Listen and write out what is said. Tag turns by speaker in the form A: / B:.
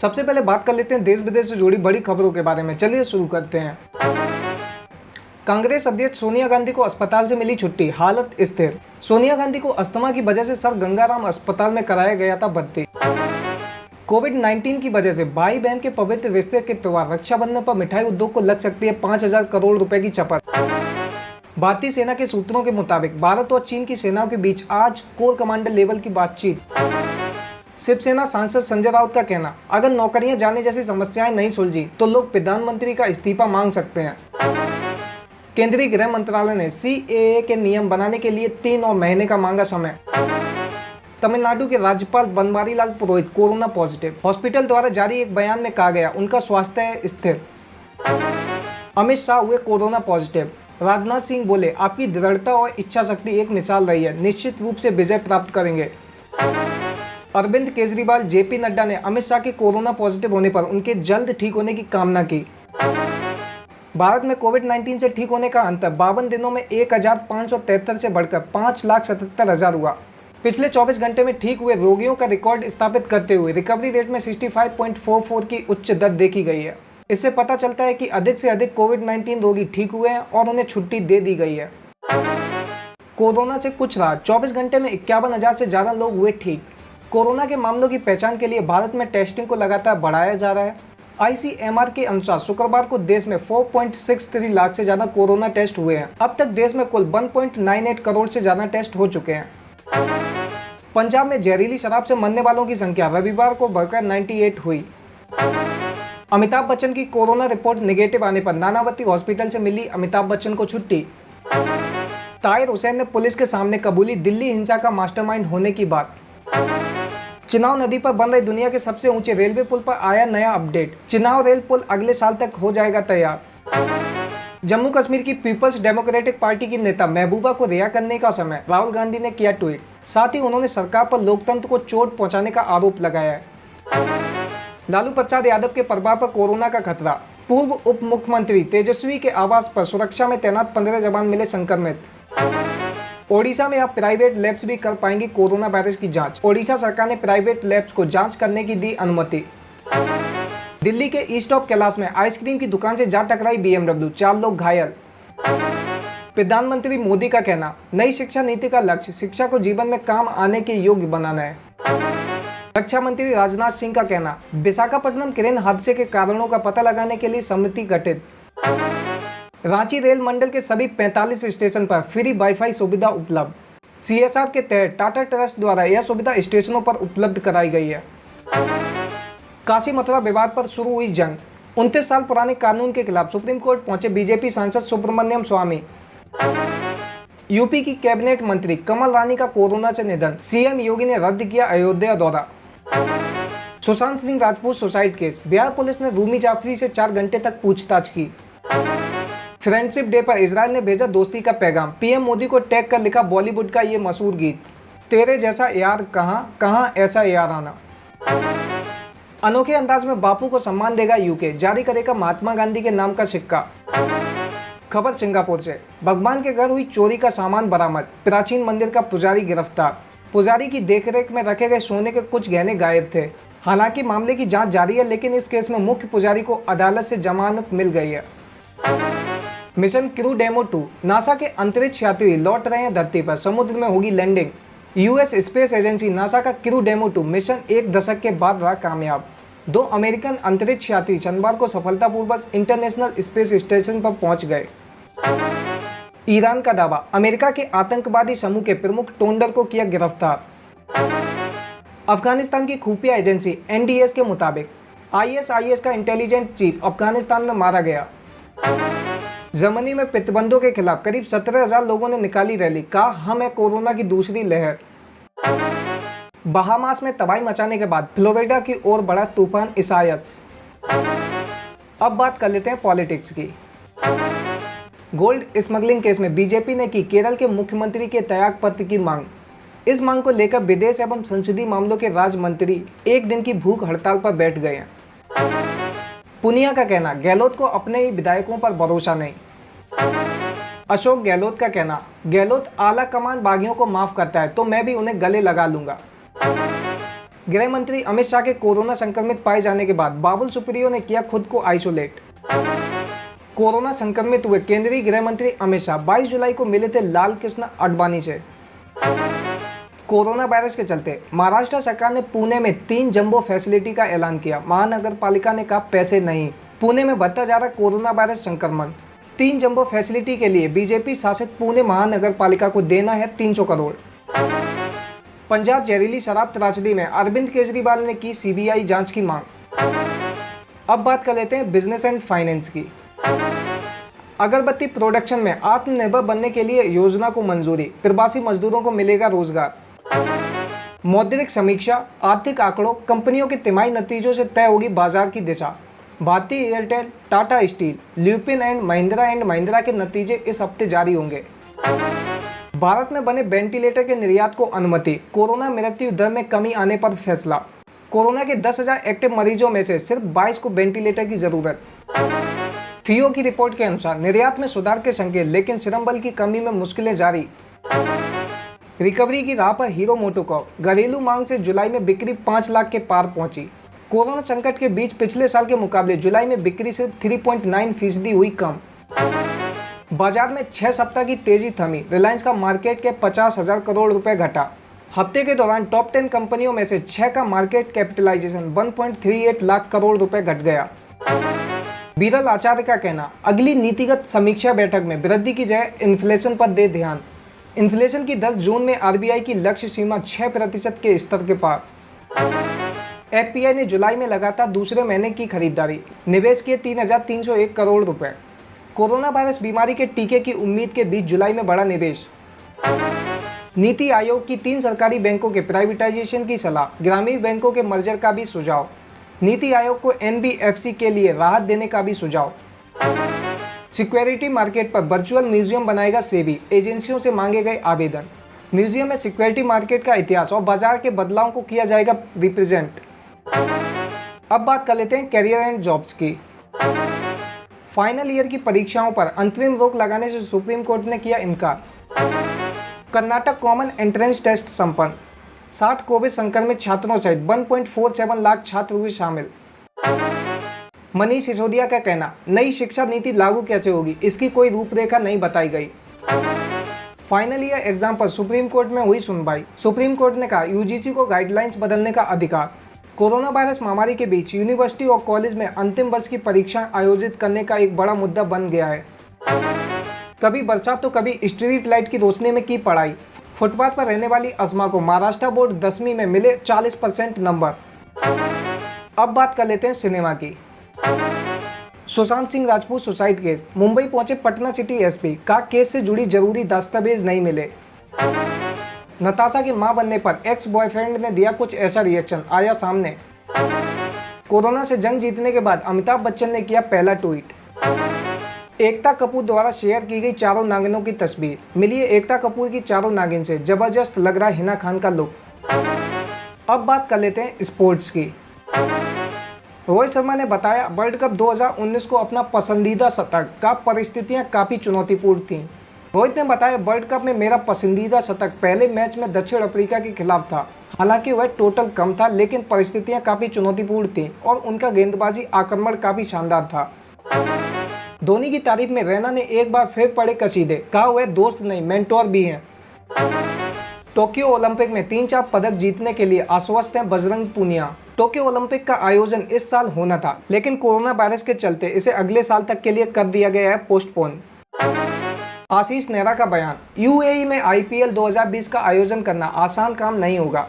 A: सबसे पहले बात कर लेते हैं देश विदेश से जुड़ी बड़ी खबरों के बारे में। चलिए शुरू करते हैं। कांग्रेस अध्यक्ष सोनिया गांधी को अस्पताल से मिली छुट्टी, हालत स्थिर। सोनिया गांधी को अस्थमा की वजह से सर गंगाराम अस्पताल में कराया गया था भर्ती। कोविड-19 की वजह से भाई बहन के पवित्र रिश्ते के त्योहार रक्षाबंधन पर मिठाई उद्योग को लग सकती है 5,000 करोड़ रुपए की चपत। भारतीय सेना के सूत्रों के मुताबिक भारत और चीन की सेनाओं के बीच आज कोर कमांडर लेवल की बातचीत। शिवसेना सांसद संजय राउत का कहना, अगर नौकरियां जाने जैसी समस्याएं नहीं सुलझी तो लोग प्रधानमंत्री का इस्तीफा मांग सकते हैं। केंद्रीय गृह मंत्रालय ने CAA के नियम बनाने के लिए 3 और महीने का मांगा समय। तमिलनाडु के राज्यपाल Banwarilal Purohit corona positive. Hospital द्वारा जारी एक बयान में कहा गया उनका स्वास्थ्य स्थिर। अमित शाह हुए कोरोना पॉजिटिव। राजनाथ सिंह बोले, आपकी दृढ़ता और इच्छा शक्ति एक मिसाल रही है, निश्चित रूप से विजय प्राप्त करेंगे। अरविंद केजरीवाल, JP नड्डा ने अमित शाह के कोरोना पॉजिटिव होने पर उनके जल्द ठीक होने की कामना की। भारत में कोविड-19 से ठीक होने का अंतर 52 दिनों में 1,573 से बढ़कर 5,77,000 हुआ। पिछले 24 घंटे में ठीक हुए रोगियों का रिकॉर्ड स्थापित करते हुए रिकवरी रेट में 65.44 की उच्च दर देखी गई है। इससे पता चलता है कि अधिक से अधिक कोविड-19 रोगी ठीक हुए हैं और उन्हें छुट्टी दे दी गई है। कोरोना से कुछ राहत, 24 घंटे में 51,000 से ज्यादा लोग हुए ठीक। कोरोना के मामलों की पहचान के लिए भारत में टेस्टिंग को लगातार बढ़ाया जा रहा है। ICMR के अनुसार शुक्रवार को देश में 4.63 लाख से ज्यादा कोरोना टेस्ट हुए हैं। अब तक देश में कुल 1.98 करोड़ से ज्यादा टेस्ट हो चुके हैं। पंजाब में जहरीली शराब से मरने वालों की संख्या रविवार को बढ़कर 98 हुई। अमिताभ बच्चन की कोरोना रिपोर्ट नेगेटिव आने पर नानावती हॉस्पिटल से मिली अमिताभ बच्चन को छुट्टी। ताहिर हुसैन ने पुलिस के सामने कबूली दिल्ली हिंसा का मास्टरमाइंड होने की बात। चिनाव नदी पर बन रही दुनिया के सबसे ऊंचे रेलवे पुल पर आया नया अपडेट। चिनाव रेल पुल अगले साल तक हो जाएगा तैयार। जम्मू कश्मीर की पीपल्स डेमोक्रेटिक पार्टी की नेता महबूबा को रिहा करने का समय, राहुल गांधी ने किया ट्वीट। साथ ही उन्होंने सरकार पर लोकतंत्र को चोट पहुंचाने का आरोप लगाया है। लालू प्रसाद यादव के परिवार पर कोरोना का खतरा। पूर्व उप मुख्यमंत्री तेजस्वी के आवास पर सुरक्षा में तैनात 15 जवान मिले संक्रमित। ओडिशा में अब प्राइवेट लैब्स भी कर पाएंगी कोरोना वायरस की जांच। ओडिशा सरकार ने प्राइवेट लैब्स को जांच करने की दी अनुमति। दिल्ली के ईस्ट ऑफ कैलाश में आइसक्रीम की दुकान से जा टकराई BMW, 4 लोग घायल। प्रधानमंत्री मोदी का कहना, नई शिक्षा नीति का लक्ष्य शिक्षा को जीवन में काम आने के योग्य बनाना है। रक्षा मंत्री राजनाथ सिंह का कहना, विशाखापट्टनम क्रेन हादसे के कारणों का पता लगाने के लिए समिति गठित। रांची रेल मंडल के सभी 45 स्टेशन पर फ्री वाईफाई सुविधा उपलब्ध। CSR के तहत टाटा ट्रस्ट द्वारा यह सुविधा स्टेशनों पर उपलब्ध कराई गई है। काशी मथुरा विवाद पर शुरू हुई जंग। 29 साल पुराने कानून के खिलाफ सुप्रीम कोर्ट पहुंचे BJP सांसद सुब्रमण्यम स्वामी। यूपी की कैबिनेट मंत्री कमल रानी का कोरोना से निधन। CM योगी ने रद्द किया अयोध्या दौरा। Sushant Singh Rajput suicide case, Bihar police ने रूमी जाफरी से 4 घंटे तक पूछताछ की। फ्रेंडशिप डे पर इजराइल ने भेजा दोस्ती का पैगाम। PM मोदी को टैग कर लिखा बॉलीवुड का ये मशहूर गीत, तेरे जैसा यार कहाँ कहाँ ऐसा यार आना। अनोखे अंदाज में बापू को सम्मान देगा UK, जारी करेगा महात्मा गांधी के नाम का सिक्का। खबर सिंगापुर से, भगवान के घर हुई चोरी का सामान बरामद। प्राचीन मंदिर का पुजारी गिरफ्तार। पुजारी की देखरेख में रखे गए सोने के कुछ गहने गायब थे। हालांकि मामले की जांच जारी है, लेकिन इस केस में मुख्य पुजारी को अदालत से जमानत मिल गई है। मिशन क्रू डेमो 2, नासा के अंतरिक्ष यात्री लौट रहे हैं धरती पर, समुद्र में होगी landing. US space agency NASA का क्रू डेमो 2 मिशन 1 दशक के बाद रहा कामयाब। 2 अमेरिकन अंतरिक्ष यात्री शनिवार को सफलतापूर्वक इंटरनेशनल स्पेस स्टेशन पर पहुंच गए। ईरान का दावा, अमेरिका के आतंकवादी समूह के प्रमुख टोंडर को किया गिरफ्तार। अफगानिस्तान की खुफिया एजेंसी NDS के मुताबिक ISIS का इंटेलिजेंस चीफ अफगानिस्तान में मारा गया। जर्मनी में प्रतिबंधों के खिलाफ करीब 17,000 लोगों ने निकाली रैली, कहा हम है कोरोना की दूसरी लहर। बहामास में तबाही मचाने के बाद फ्लोरिडा की ओर बढ़ा तूफान इसायस। अब बात कर लेते हैं पॉलिटिक्स की। गोल्ड स्मगलिंग केस में BJP ने की केरल के मुख्यमंत्री के त्यागपत्र की मांग। इस मांग को लेकर विदेश एवं संसदीय मामलों के राज्य मंत्री एक दिन की भूख हड़ताल पर बैठ गए हैं। पुनिया का कहना, गहलोत को अपने ही विधायकों पर भरोसा नहीं। अशोक गहलोत का कहना, गहलोत आला कमान बागियों को माफ करता है तो मैं भी उन्हें गले लगा लूंगा। गृह मंत्री अमित शाह के कोरोना संक्रमित पाए जाने के बाद बाबुल सुप्रियो ने किया खुद को आइसोलेट। कोरोना संक्रमित हुए केंद्रीय गृह मंत्री अमित शाह 22 जुलाई को मिले थे लाल कृष्ण आडवाणी से। कोरोना वायरस के चलते महाराष्ट्र सरकार ने पुणे में 3 जंबो फैसिलिटी का ऐलान किया। महानगर पालिका ने कहा पैसे नहीं। पुणे में बढ़ता जा रहा कोरोना वायरस संक्रमण। 3 जंबो फैसिलिटी के लिए बीजेपी शासित पुणे महानगर पालिका को देना है 300 करोड़। पंजाब जहरीली शराब त्रासदी में अरविंद केजरीवाल ने की सीबीआई जांच की मांग। अब बात कर लेते हैं बिजनेस एंड फाइनेंस की। अगरबत्ती प्रोडक्शन में आत्मनिर्भर बनने के लिए योजना को मंजूरी। प्रवासी मजदूरों को मिलेगा रोजगार। मौद्रिक समीक्षा, आर्थिक आंकड़ों, कंपनियों के तिमाही नतीजों से तय होगी बाजार की दिशा। भारतीय Airtel, Tata steel, lupin and Mahindra के नतीजे इस हफ्ते जारी होंगे। भारत में बने वेंटिलेटर के निर्यात को अनुमति। कोरोना मृत्यु दर में कमी आने पर फैसला। कोरोना के 10,000 एक्टिव मरीजों में से सिर्फ 22 को वेंटिलेटर की जरूरत। फियो की रिपोर्ट के अनुसार निर्यात में सुधार के संकेत, लेकिन श्रम बल की कमी में मुश्किलें जारी। रिकवरी की राह पर हीरो मोटोकॉर्प। घरेलू मांग से जुलाई में बिक्री 5 लाख के पार पहुंची। कोरोना संकट के बीच पिछले साल के मुकाबले जुलाई में बिक्री सिर्फ 3.9% हुई कम। बाजार में 6 सप्ताह की तेजी थमी। रिलायंस का मार्केट कैप 50,000 करोड़ रुपए घटा। हफ्ते के दौरान टॉप 10 कंपनियों में से 6 का मार्केट कैपिटलाइजेशन 1.38 लाख करोड़ रुपए घट गया। बीरल आचार्य का कहना, अगली नीतिगत समीक्षा बैठक में वृद्धि की जगह इन्फ्लेशन पर दे ध्यान। इन्फ्लेशन की दर जून में आरबीआई की लक्ष्य सीमा 6% के स्तर के पार। एफपीआई ने जुलाई में लगातार दूसरे महीने की खरीदारी। निवेश किए 3,301 करोड़ रुपए। कोरोना वायरस बीमारी के टीके की उम्मीद के बीच जुलाई में बढ़ा निवेश। नीति आयोग की 3 सरकारी बैंकों के प्राइवेटाइजेशन की सलाह। ग्रामीण बैंकों के मर्जर का भी सुझाव। नीति आयोग को एनबीएफसी के लिए राहत देने का भी सुझाव। सिक्योरिटी मार्केट पर वर्चुअल म्यूजियम बनाएगा सेबी। एजेंसियों से मांगे गए आवेदन। म्यूजियम में सिक्योरिटी मार्केट का इतिहास और बाजार के बदलाव को किया जाएगा रिप्रेजेंट। अब बात कर लेते हैं कैरियर एंड जॉब्स की। फाइनल ईयर की परीक्षाओं पर अंतरिम रोक लगाने से सुप्रीम कोर्ट ने किया इनकार। कर्नाटक कॉमन एंट्रेंस टेस्ट संपन्न। 60 कोविड संक्रमित छात्रों सहित 1.47 लाख छात्र हुए शामिल। मनीष सिसोदिया का कहना, नई शिक्षा नीति लागू कैसे होगी, इसकी कोई रूपरेखा नहीं बताई गई। फाइनल ईयर एग्जाम पर सुप्रीम कोर्ट में हुई सुनवाई। सुप्रीम कोर्ट ने कहा यूजीसी को गाइडलाइंस बदलने का अधिकार। कोरोना वायरस महामारी के बीच यूनिवर्सिटी और कॉलेज में अंतिम वर्ष की परीक्षा आयोजित करने का एक बड़ा मुद्दा बन गया है। कभी बरसात तो कभी स्ट्रीट लाइट की रोशनी में की पढ़ाई। फुटपाथ पर रहने वाली अस्मा को महाराष्ट्र बोर्ड 10वीं में मिले 40% नंबर। अब बात कर लेते हैं सिनेमा की। Sushant Singh Rajput suicide case. मुंबई पहुंचे पटना सिटी एसपी। का केस से जुड़ी जरूरी दस्तावेज नहीं मिले। नताशा की मां बनने पर एक्स बॉयफ्रेंड ने दिया कुछ ऐसा रिएक्शन, आया सामने। कोरोना से जंग जीतने के बाद अमिताभ बच्चन ने किया पहला ट्वीट। एकता कपूर द्वारा शेयर की गई चारों नागिनों की तस्वीर। मिलिए एकता कपूर की चारों नागिन से, जबरदस्त लग रहा है हिना खान का लुक। अब बात कर लेते हैं स्पोर्ट्स की। रोहित शर्मा ने बताया वर्ल्ड कप 2019 को अपना पसंदीदा शतक। का परिस्थितियां काफी चुनौतीपूर्ण थीं। रोहित ने बताया वर्ल्ड कप में मेरा पसंदीदा शतक पहले मैच में दक्षिण अफ्रीका के खिलाफ था। हालांकि वह टोटल कम था, लेकिन परिस्थितियां काफी चुनौतीपूर्ण थीं और उनका गेंदबाजी आक्रमण काफी शानदार था। धोनी की तारीफ में रैना ने एक बार फिर पढ़े कसीदे। कहा वह दोस्त नहीं मेंटोर भी हैं। टोक्यो ओलंपिक में 3-4 पदक जीतने के लिए आश्वस्त हैं बजरंग पूनिया। टोक्यो ओलंपिक का आयोजन इस साल होना था, लेकिन कोरोना वायरस के चलते इसे अगले साल तक के लिए कर दिया गया है पोस्टपोन। आशीष नेहरा का बयान, यूएई में आईपीएल 2020 का आयोजन करना आसान काम नहीं होगा।